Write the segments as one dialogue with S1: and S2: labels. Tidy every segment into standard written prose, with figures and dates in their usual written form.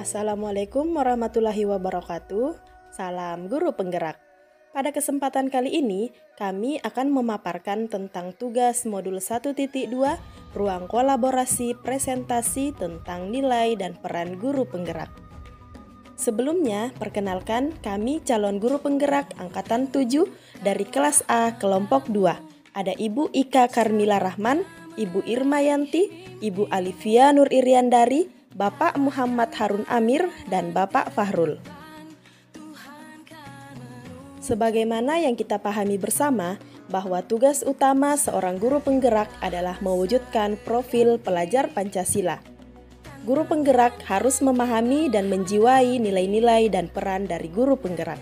S1: Assalamualaikum warahmatullahi wabarakatuh. Salam guru penggerak. Pada kesempatan kali ini, kami akan memaparkan tentang tugas modul 1.2 Ruang Kolaborasi Presentasi tentang Nilai dan Peran Guru Penggerak. Sebelumnya, perkenalkan kami calon guru penggerak Angkatan 7 dari kelas A kelompok 2. Ada Ibu Ika Karmila Rahman, Ibu Irma Yanti, Ibu Alivia Nur Iriandari, Bapak Muhammad Harun Amir, dan Bapak Fahrul. Sebagaimana yang kita pahami bersama, bahwa tugas utama seorang guru penggerak adalah mewujudkan profil pelajar Pancasila. Guru penggerak harus memahami dan menjiwai nilai-nilai dan peran dari guru penggerak.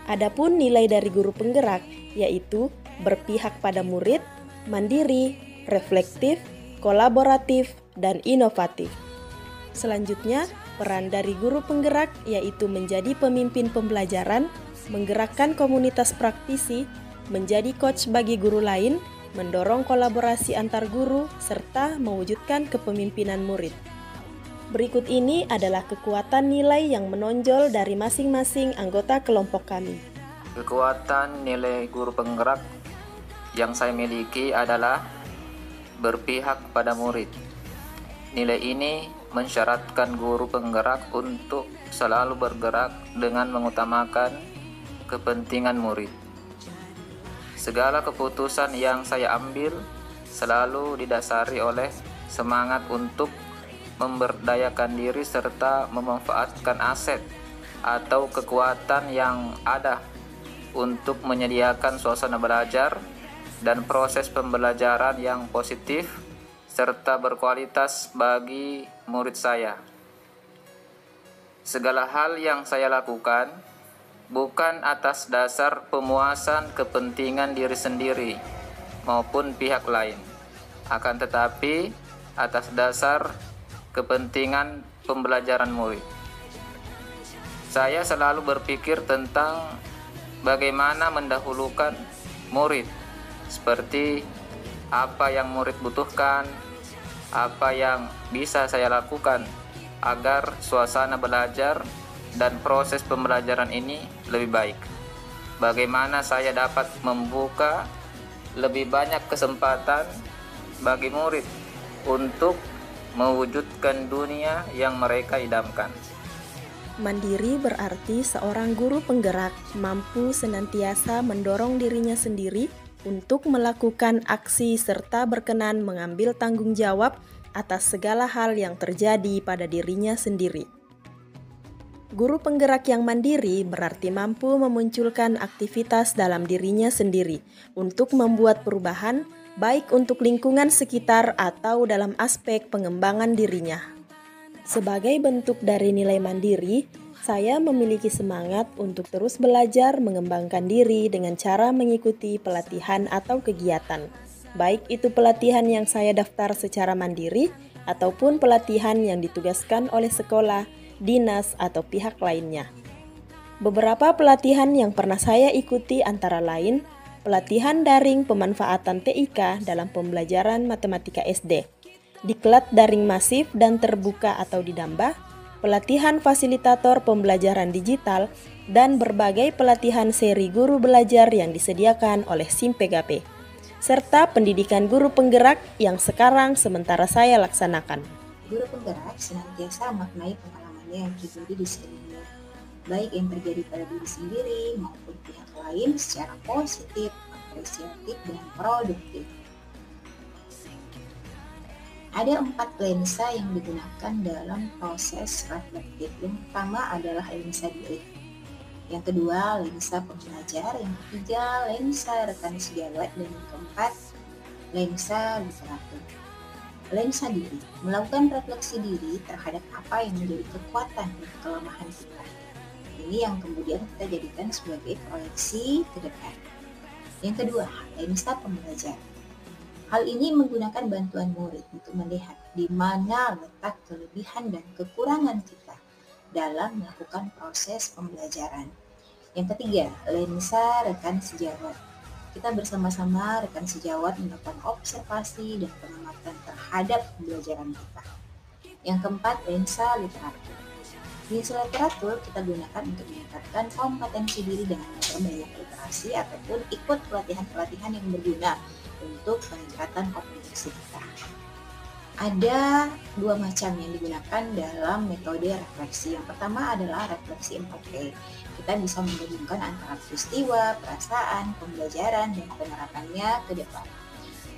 S1: Adapun nilai dari guru penggerak yaitu berpihak pada murid, mandiri, reflektif, kolaboratif, dan inovatif. Selanjutnya, peran dari guru penggerak yaitu menjadi pemimpin pembelajaran, menggerakkan komunitas praktisi, menjadi coach bagi guru lain, mendorong kolaborasi antar guru, serta mewujudkan kepemimpinan murid. Berikut ini adalah kekuatan nilai yang menonjol dari masing-masing anggota kelompok kami.
S2: Kekuatan nilai guru penggerak yang saya miliki adalah berpihak pada murid. Nilai ini mensyaratkan guru penggerak untuk selalu bergerak dengan mengutamakan kepentingan murid. Segala keputusan yang saya ambil selalu didasari oleh semangat untuk memberdayakan diri serta memanfaatkan aset atau kekuatan yang ada untuk menyediakan suasana belajar dan proses pembelajaran yang positif serta berkualitas bagi murid saya. Segala hal yang saya lakukan bukan atas dasar pemuasan kepentingan diri sendiri maupun pihak lain, akan tetapi atas dasar kepentingan pembelajaran murid. Saya selalu berpikir tentang bagaimana mendahulukan murid, seperti apa yang murid butuhkan, apa yang bisa saya lakukan agar suasana belajar dan proses pembelajaran ini lebih baik. Bagaimana saya dapat membuka lebih banyak kesempatan bagi murid untuk mewujudkan dunia yang mereka idamkan.
S1: Mandiri berarti seorang guru penggerak mampu senantiasa mendorong dirinya sendiri untuk melakukan aksi serta berkenan mengambil tanggung jawab atas segala hal yang terjadi pada dirinya sendiri. Guru penggerak yang mandiri berarti mampu memunculkan aktivitas dalam dirinya sendiri untuk membuat perubahan, baik untuk lingkungan sekitar atau dalam aspek pengembangan dirinya. Sebagai bentuk dari nilai mandiri, saya memiliki semangat untuk terus belajar mengembangkan diri dengan cara mengikuti pelatihan atau kegiatan, baik itu pelatihan yang saya daftar secara mandiri ataupun pelatihan yang ditugaskan oleh sekolah, dinas, atau pihak lainnya. Beberapa pelatihan yang pernah saya ikuti antara lain pelatihan daring pemanfaatan TIK dalam pembelajaran matematika SD, diklat daring masif dan terbuka atau didamba, pelatihan fasilitator pembelajaran digital, dan berbagai pelatihan seri guru belajar yang disediakan oleh SIMPGP, serta pendidikan guru penggerak yang sekarang sementara saya laksanakan.
S3: Guru penggerak senantiasa memaknai pengalamannya yang terjadi di sekeliling, baik yang terjadi pada diri sendiri maupun pihak lain secara positif, apresiatif, dan produktif. Ada 4 lensa yang digunakan dalam proses reflektif. Yang pertama adalah lensa diri, yang kedua lensa pembelajar, yang ketiga lensa rekan sejawat, dan yang keempat lensa literatur. Lensa diri melakukan refleksi diri terhadap apa yang menjadi kekuatan dan kelemahan kita. Ini yang kemudian kita jadikan sebagai proyeksi ke depan. Yang kedua, lensa pembelajar. Hal ini menggunakan bantuan murid untuk melihat di mana letak kelebihan dan kekurangan kita dalam melakukan proses pembelajaran. Yang ketiga, lensa rekan sejawat. Kita bersama-sama rekan sejawat melakukan observasi dan pengamatan terhadap pembelajaran kita. Yang keempat, lensa literatur. Jenis literatur kita gunakan untuk meningkatkan kompetensi diri dengan memperbanyak literasi ataupun ikut pelatihan-pelatihan yang berguna untuk peningkatan kompetensi kita. Ada dua macam yang digunakan dalam metode refleksi. Yang pertama adalah refleksi 4P. Kita bisa menggabungkan antara peristiwa, perasaan, pembelajaran, dan penerapannya ke depan.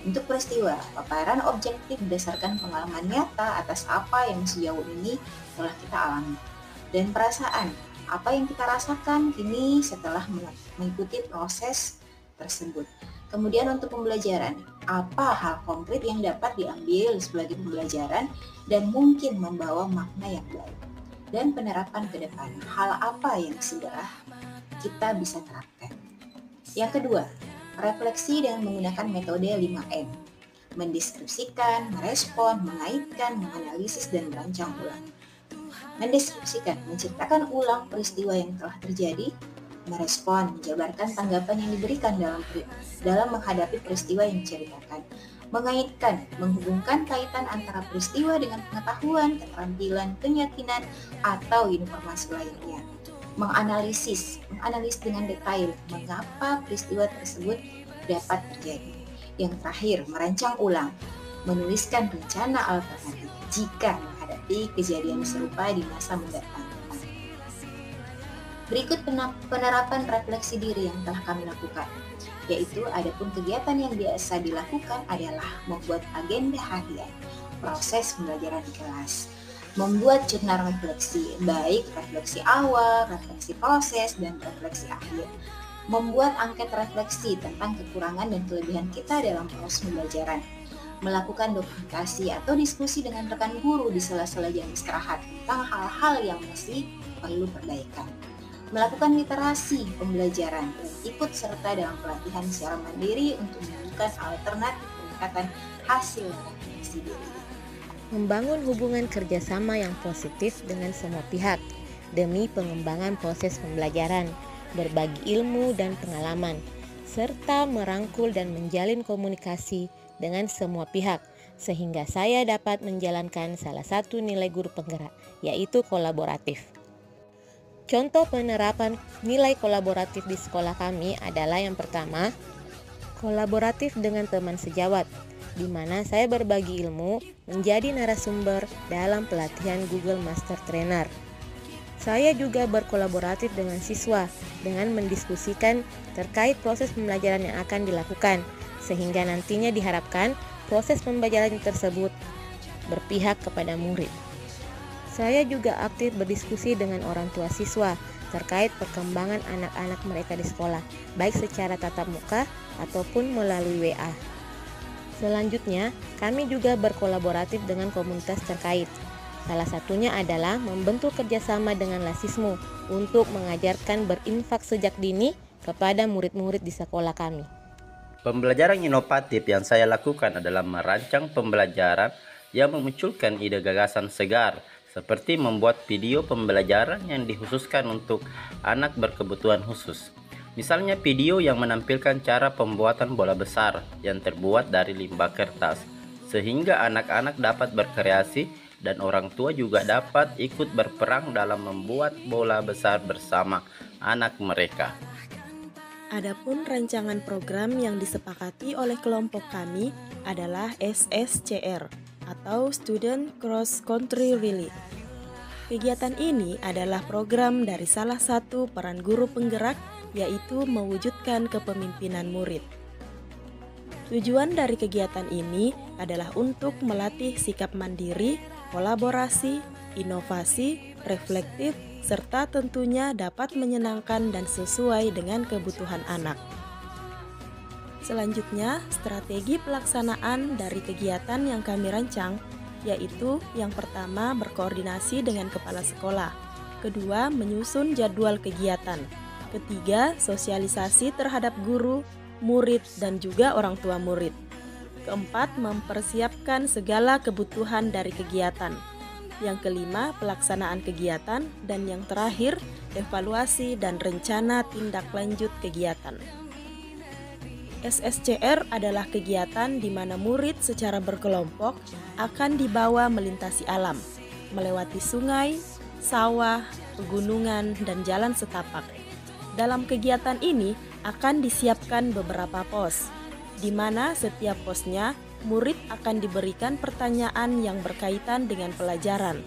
S3: Untuk peristiwa, paparan objektif berdasarkan pengalaman nyata atas apa yang sejauh ini telah kita alami. Dan perasaan, apa yang kita rasakan kini setelah mengikuti proses tersebut. Kemudian untuk pembelajaran, apa hal konkret yang dapat diambil sebagai pembelajaran dan mungkin membawa makna yang baik. Dan penerapan ke depan, hal apa yang sudah kita bisa terapkan. Yang kedua, refleksi dengan menggunakan metode 5M. Mendeskripsikan, merespon, mengaitkan, menganalisis, dan merancang ulang. Mendeskripsikan, menceritakan ulang peristiwa yang telah terjadi. Merespon, menjabarkan tanggapan yang diberikan dalam menghadapi peristiwa yang diceritakan. Mengaitkan, menghubungkan kaitan antara peristiwa dengan pengetahuan, keterampilan, keyakinan, atau informasi lainnya. Menganalisis dengan detail mengapa peristiwa tersebut dapat terjadi. Yang terakhir, merancang ulang, menuliskan rencana alternatif jika menghadapi kejadian serupa di masa mendatang. Berikut penerapan refleksi diri yang telah kami lakukan, yaitu adapun kegiatan yang biasa dilakukan adalah membuat agenda harian, proses pembelajaran di kelas, membuat jurnal refleksi, baik refleksi awal, refleksi proses, dan refleksi akhir, membuat angket refleksi tentang kekurangan dan kelebihan kita dalam proses pembelajaran, melakukan dokumentasi atau diskusi dengan rekan guru di sela-sela jam istirahat tentang hal-hal yang masih perlu perbaikan, melakukan literasi pembelajaran, dan ikut serta dalam pelatihan secara mandiri untuk menemukan alternatif peningkatan hasil refleksi diri.
S4: Membangun hubungan kerjasama yang positif dengan semua pihak demi pengembangan proses pembelajaran, berbagi ilmu dan pengalaman, serta merangkul dan menjalin komunikasi dengan semua pihak, sehingga saya dapat menjalankan salah satu nilai guru penggerak, yaitu kolaboratif. Contoh penerapan nilai kolaboratif di sekolah kami adalah yang pertama, kolaboratif dengan teman sejawat, di mana saya berbagi ilmu menjadi narasumber dalam pelatihan Google Master Trainer. Saya juga berkolaboratif dengan siswa dengan mendiskusikan terkait proses pembelajaran yang akan dilakukan, sehingga nantinya diharapkan proses pembelajaran tersebut berpihak kepada murid. Saya juga aktif berdiskusi dengan orang tua siswa terkait perkembangan anak-anak mereka di sekolah, baik secara tatap muka ataupun melalui WA. Selanjutnya, kami juga berkolaboratif dengan komunitas terkait. Salah satunya adalah membentuk kerjasama dengan Lasismu untuk mengajarkan berinfak sejak dini kepada murid-murid di sekolah kami.
S5: Pembelajaran inovatif yang saya lakukan adalah merancang pembelajaran yang memunculkan ide gagasan segar, seperti membuat video pembelajaran yang dikhususkan untuk anak berkebutuhan khusus. Misalnya video yang menampilkan cara pembuatan bola besar yang terbuat dari limbah kertas, sehingga anak-anak dapat berkreasi dan orang tua juga dapat ikut berperang dalam membuat bola besar bersama anak mereka.
S1: Adapun rancangan program yang disepakati oleh kelompok kami adalah SSCR atau Student Cross Country Relay. Kegiatan ini adalah program dari salah satu peran guru penggerak, yaitu mewujudkan kepemimpinan murid. Tujuan dari kegiatan ini adalah untuk melatih sikap mandiri, kolaborasi, inovasi, reflektif, serta tentunya dapat menyenangkan dan sesuai dengan kebutuhan anak. Selanjutnya, strategi pelaksanaan dari kegiatan yang kami rancang, yaitu yang pertama berkoordinasi dengan kepala sekolah, kedua menyusun jadwal kegiatan, ketiga sosialisasi terhadap guru, murid, dan juga orang tua murid, keempat mempersiapkan segala kebutuhan dari kegiatan, yang kelima pelaksanaan kegiatan, dan yang terakhir evaluasi dan rencana tindak lanjut kegiatan. SSCR adalah kegiatan di mana murid secara berkelompok akan dibawa melintasi alam, melewati sungai, sawah, pegunungan, dan jalan setapak. Dalam kegiatan ini akan disiapkan beberapa pos, di mana setiap posnya murid akan diberikan pertanyaan yang berkaitan dengan pelajaran.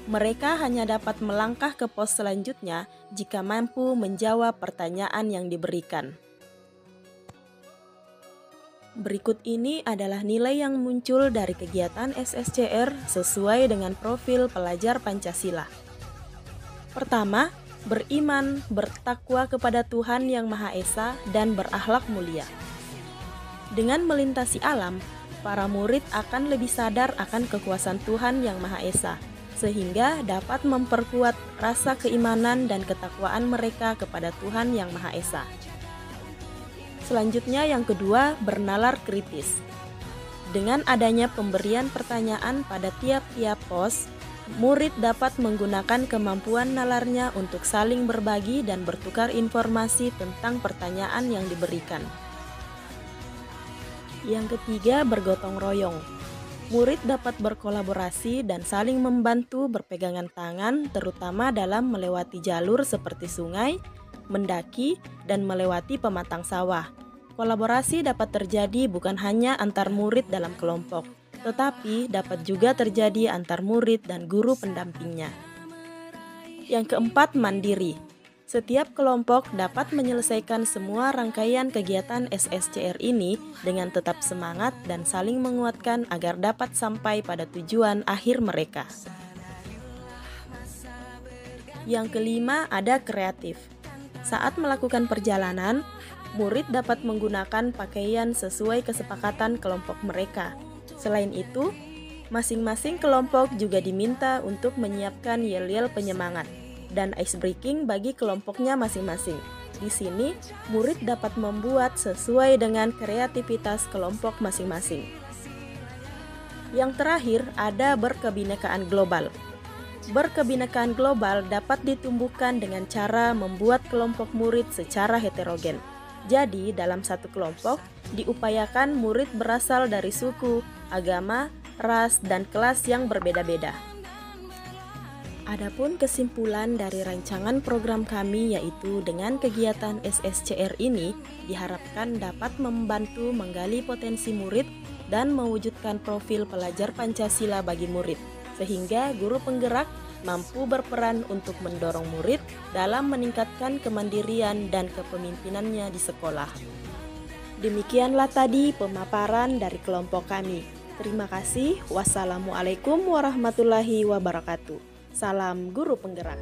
S1: Mereka hanya dapat melangkah ke pos selanjutnya jika mampu menjawab pertanyaan yang diberikan. Berikut ini adalah nilai yang muncul dari kegiatan SSCR sesuai dengan profil pelajar Pancasila. Pertama, beriman, bertakwa kepada Tuhan Yang Maha Esa, dan berakhlak mulia. Dengan melintasi alam, para murid akan lebih sadar akan kekuasaan Tuhan Yang Maha Esa, sehingga dapat memperkuat rasa keimanan dan ketakwaan mereka kepada Tuhan Yang Maha Esa. Selanjutnya yang kedua, bernalar kritis. Dengan adanya pemberian pertanyaan pada tiap-tiap pos, murid dapat menggunakan kemampuan nalarnya untuk saling berbagi dan bertukar informasi tentang pertanyaan yang diberikan. Yang ketiga, bergotong royong. Murid dapat berkolaborasi dan saling membantu berpegangan tangan, terutama dalam melewati jalur seperti sungai, mendaki, dan melewati pematang sawah. Kolaborasi dapat terjadi bukan hanya antar murid dalam kelompok, tetapi dapat juga terjadi antar murid dan guru pendampingnya. Yang keempat, mandiri. Setiap kelompok dapat menyelesaikan semua rangkaian kegiatan SSCR ini dengan tetap semangat dan saling menguatkan agar dapat sampai pada tujuan akhir mereka. Yang kelima, ada kreatif. Saat melakukan perjalanan, murid dapat menggunakan pakaian sesuai kesepakatan kelompok mereka. Selain itu, masing-masing kelompok juga diminta untuk menyiapkan yel-yel penyemangat dan ice breaking bagi kelompoknya masing-masing. Di sini, murid dapat membuat sesuai dengan kreativitas kelompok masing-masing. Yang terakhir, ada berkebinekaan global. Berkebinekaan global dapat ditumbuhkan dengan cara membuat kelompok murid secara heterogen. Jadi, dalam satu kelompok, diupayakan murid berasal dari suku, agama, ras, dan kelas yang berbeda-beda. Adapun kesimpulan dari rancangan program kami yaitu dengan kegiatan SSCR ini diharapkan dapat membantu menggali potensi murid dan mewujudkan profil pelajar Pancasila bagi murid, sehingga guru penggerak mampu berperan untuk mendorong murid dalam meningkatkan kemandirian dan kepemimpinannya di sekolah. Demikianlah tadi pemaparan dari kelompok kami. Terima kasih. Wassalamualaikum warahmatullahi wabarakatuh. Salam guru penggerak.